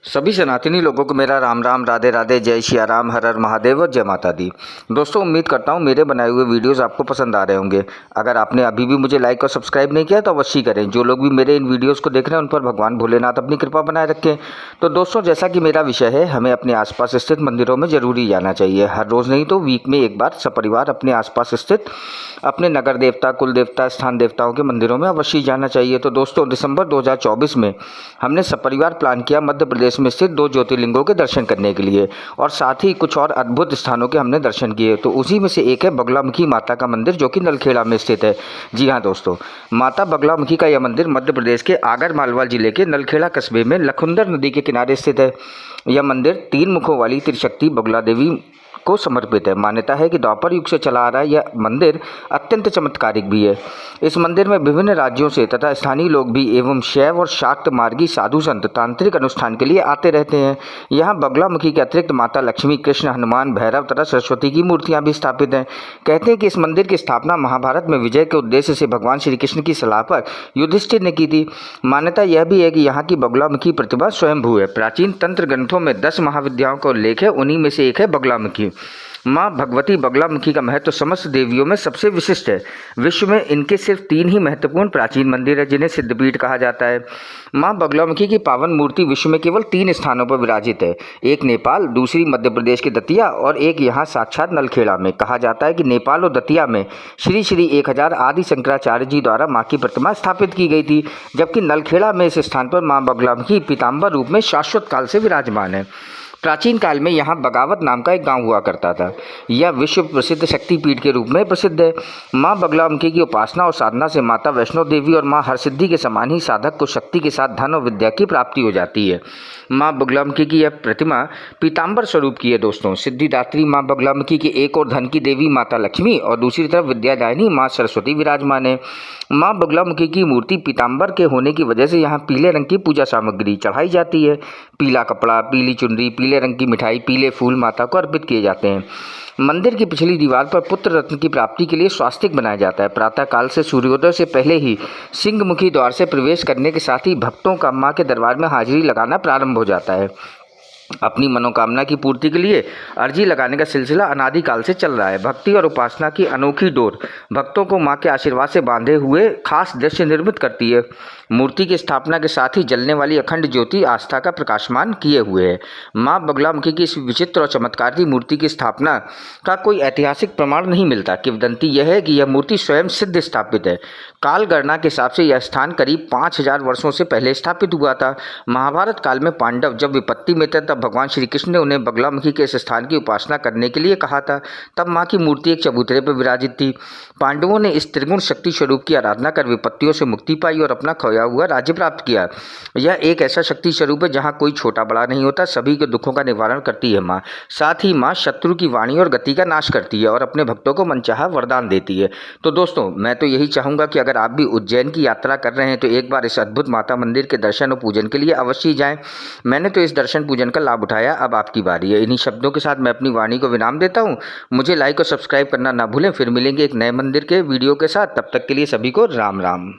सभी सनातनी लोगों को मेरा राम राम, राधे राधे, जय सिया राम, हर हर महादेव और जय माता दी। दोस्तों, उम्मीद करता हूँ मेरे बनाए हुए वीडियोस आपको पसंद आ रहे होंगे। अगर आपने अभी भी मुझे लाइक और सब्सक्राइब नहीं किया तो अवश्य करें। जो लोग भी मेरे इन वीडियोस को देख रहे हैं उन पर भगवान भोलेनाथ अपनी कृपा बनाए रखें। तो दोस्तों, जैसा कि मेरा विषय है, हमें अपने आसपास स्थित मंदिरों में जरूरी जाना चाहिए। हर रोज़ नहीं तो वीक में एक बार सपरिवार अपने आसपास स्थित अपने नगर देवता, कुल देवता, स्थान देवताओं के मंदिरों में अवश्य जाना चाहिए। तो दोस्तों, दिसंबर 2024 में हमने सपरिवार प्लान किया मध्य प्रदेश में स्थित 2 ज्योतिर्लिंगों के दर्शन करने के लिए, और साथ ही कुछ और अद्भुत स्थानों के हमने दर्शन किए। तो उसी में से एक है बगलामुखी माता का मंदिर, जो कि नलखेड़ा में स्थित है। जी हाँ दोस्तों, माता बगलामुखी का यह मंदिर मध्य प्रदेश के आगर मालवा जिले के नलखेड़ा कस्बे में लखुंदर नदी के किनारे स्थित है। यह मंदिर 3 मुखों वाली त्रिशक्ति बगला देवी को समर्पित है। मान्यता है कि द्वापर युग से चला आ रहा यह मंदिर अत्यंत चमत्कारिक भी है। इस मंदिर में विभिन्न राज्यों से तथा स्थानीय लोग भी एवं शैव और शाक्त मार्गी साधु संत तांत्रिक अनुष्ठान के लिए आते रहते हैं। यहाँ बगलामुखी के अतिरिक्त माता लक्ष्मी, कृष्ण, हनुमान, भैरव तथा सरस्वती की मूर्तियाँ भी स्थापित हैं। कहते हैं कि इस मंदिर की स्थापना महाभारत में विजय के उद्देश्य से भगवान श्री कृष्ण की सलाह पर युधिष्ठिर ने की थी। मान्यता यह भी है कि यहाँ की बगलामुखी प्रतिभा स्वयंभू है। प्राचीन तंत्र ग्रंथों में 10 महाविद्याओं का उल्लेख है, उन्हीं में से एक है बगलामुखी। माँ भगवती बगलामुखी का महत्व समस्त देवियों में सबसे विशिष्ट है। विश्व में इनके सिर्फ 3 ही महत्वपूर्ण प्राचीन मंदिर है जिन्हें सिद्धपीठ कहा जाता है। माँ बगलामुखी की पावन मूर्ति विश्व में केवल 3 स्थानों पर विराजित है। एक नेपाल, दूसरी मध्य प्रदेश के दतिया और एक यहाँ साक्षात नलखेड़ा में। कहा जाता है कि नेपाल और दतिया में श्री श्री 1000 आदि शंकराचार्य जी द्वारा माँ की प्रतिमा स्थापित की गई थी, जबकि नलखेड़ा में इस स्थान पर माँ बगलामुखी पीताम्बर रूप में शाश्वत काल से विराजमान है। प्राचीन काल में यहाँ बगावत नाम का एक गांव हुआ करता था। यह विश्व प्रसिद्ध शक्तिपीठ के रूप में प्रसिद्ध है। माँ बगलामुखी की उपासना और साधना से माता वैष्णो देवी और माँ हरसिद्धि के समान ही साधक को शक्ति के साथ धन और विद्या की प्राप्ति हो जाती है। माँ बगलामुखी की यह प्रतिमा पीताम्बर स्वरूप की है। दोस्तों, सिद्धिदात्री माँ बगलामुखी की एक और धन की देवी माता लक्ष्मी और दूसरी तरफ विद्यादायिनी माँ सरस्वती विराजमान है। माँ बगलामुखी की मूर्ति पीताम्बर के होने की वजह से यहाँ पीले रंग की पूजा सामग्री चढ़ाई जाती है। पीला कपड़ा, पीली चुनरी, पीले रंग की मिठाई, पीले फूल माता को अर्पित किए जाते हैं। मंदिर की पिछली दीवार पर पुत्र रत्न की प्राप्ति के लिए स्वास्तिक बनाया जाता है। प्रातः काल से सूर्योदय से पहले ही सिंहमुखी द्वार से प्रवेश करने के साथ ही भक्तों का मां के दरबार में हाजिरी लगाना प्रारंभ हो जाता है। अपनी मनोकामना की पूर्ति के लिए अर्जी लगाने का सिलसिला अनादिकाल से चल रहा है। भक्ति और उपासना की अनोखी डोर भक्तों को मां के आशीर्वाद से बांधे हुए खास दृश्य निर्मित करती है। मूर्ति की स्थापना के साथ ही जलने वाली अखंड ज्योति आस्था का प्रकाशमान किए हुए है। मां बगलामुखी की इस विचित्र और चमत्कारी मूर्ति की स्थापना का कोई ऐतिहासिक प्रमाण नहीं मिलता। किंवदंती यह है कि यह मूर्ति स्वयं सिद्ध स्थापित है। काल गणना के हिसाब से यह स्थान करीब 5000 वर्षों से पहले स्थापित हुआ था। महाभारत काल में पांडव जब विपत्ति में थे, तब भगवान श्री कृष्ण ने उन्हें बगलामुखी के इस स्थान की उपासना करने के लिए कहा था। तब माँ की मूर्ति एक चबूतरे पर विराजित थी। पांडवों ने इस त्रिगुण शक्ति स्वरूप की आराधना कर विपत्तियों से मुक्ति पाई और अपना खोया हुआ राज्य प्राप्त किया। यह एक ऐसा शक्ति स्वरूप है जहाँ कोई छोटा बड़ा नहीं होता, सभी के दुखों का निवारण करती है माँ। साथ ही माँ शत्रु की वाणी और गति का नाश करती है और अपने भक्तों को मनचाहा वरदान देती है। तो दोस्तों, मैं तो यही चाहूँगा कि अगर आप भी उज्जैन की यात्रा कर रहे हैं तो एक बार इस अद्भुत माता मंदिर के दर्शन और पूजन के लिए अवश्य जाएं। मैंने तो इस दर्शन पूजन का लाभ उठाया, अब आपकी बारी है। इन्हीं शब्दों के साथ मैं अपनी वाणी को विराम देता हूँ। मुझे लाइक और सब्सक्राइब करना ना भूलें। फिर मिलेंगे एक नए मंदिर के वीडियो के साथ। तब तक के लिए सभी को राम राम।